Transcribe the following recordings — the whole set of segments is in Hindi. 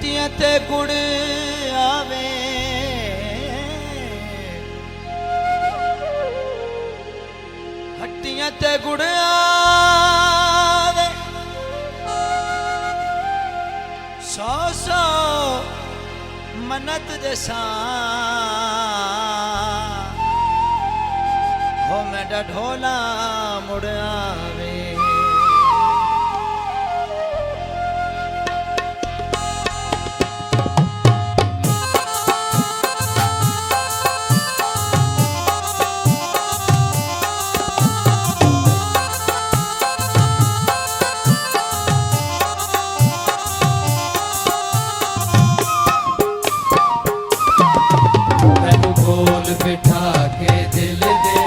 ਹੱਟੀਆਂ ਤੇ ਗੁੜ ਆਵੇ, ਹੱਟੀਆਂ ਤੇ ਗੁੜ ਆਵੇ, ਸੌ ਸੌ मन्नत जैसा हो मेरा ढोला मुड़ आवे। बिठा के दिल दे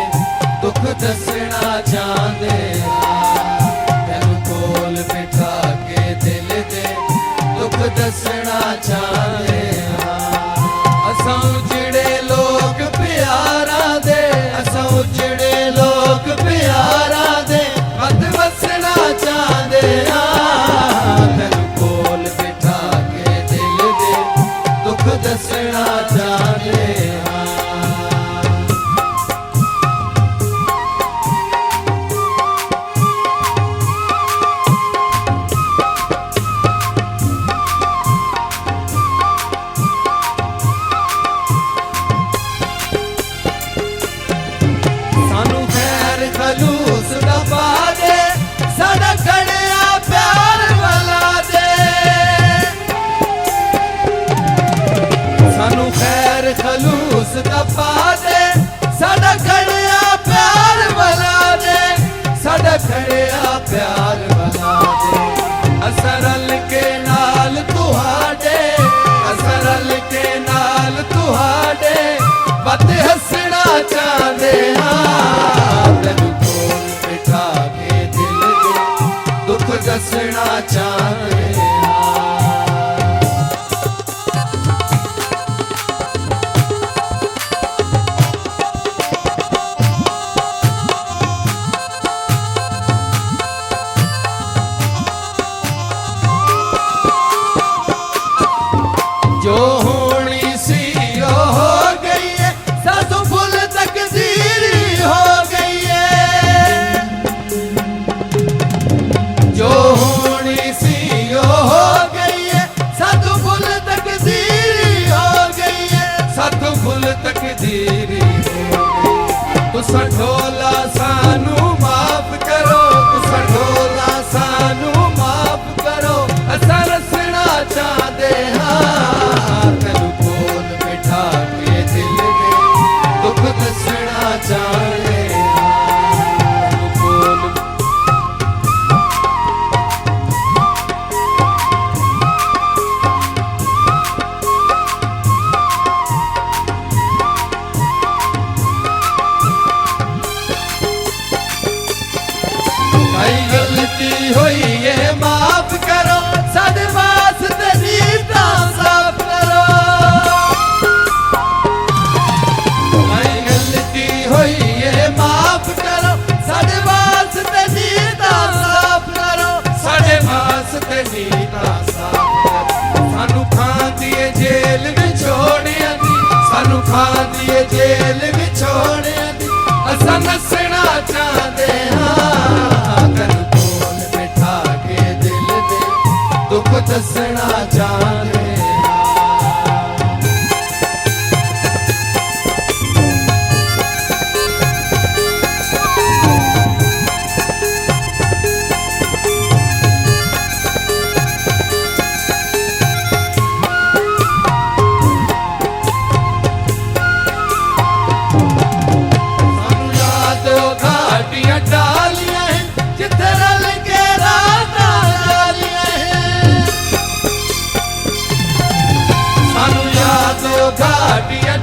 दुख दसना चाहते, तेन कोल बिठा के दिल दे दुख दसना चाहते। असां उजड़े लोग प्यारा दे, असां उजड़े लोग प्यारा दे मत वसना चाहते। तेन कोल बिठा के दिल दे दुख दसना चाहते। खलूस दबा दे साडा खड़िया प्यार वाला दे, सानू खैर खलूस दबा दे साडा खड़िया प्यार वाला दे, साडा खड़िया प्यार वाला दे। असां रल के नाल तुहाडे, असां रल के नाल तुहाडे बत हसना चाहते हाँ। तेनू कोल बिठा के दिल दे दुख दसना चाहते जो होनी सी ओ हो गई है, सासू फुल तकदीरी हो गई है। जो होनी सी ओ हो गई है, सासू फुल तकदीरी हो गई है, सासू फुल तकदीरी हो गई। तुसा ढोला सानू माफ करो, तुसा ढोला सानू माफ करो, असां रसना चाहते हाँ। तेनू कोल बिठा के दिल दे दुख दसना चाहते हाँ। कोल कई गलती हुई है माफ करो, साडे वास्ते नीता साफ करो। कई गलती हुई है माफ करो, साडे वास्ते नीता साफ करो, साडे वास्ते नीता साफ करो। सानू खांदी है जेल विच छोड़िया दी, सानू खांदी है जेल विच छोड़िया दी, असां नसना चाहते हाँ। तेनू कोल बिठा के दिल दे दुख दसना चाहते सानू याद घाटियां डालियां हैं जिथे रल के रातां डालियां हैं। सानू याद घाटियां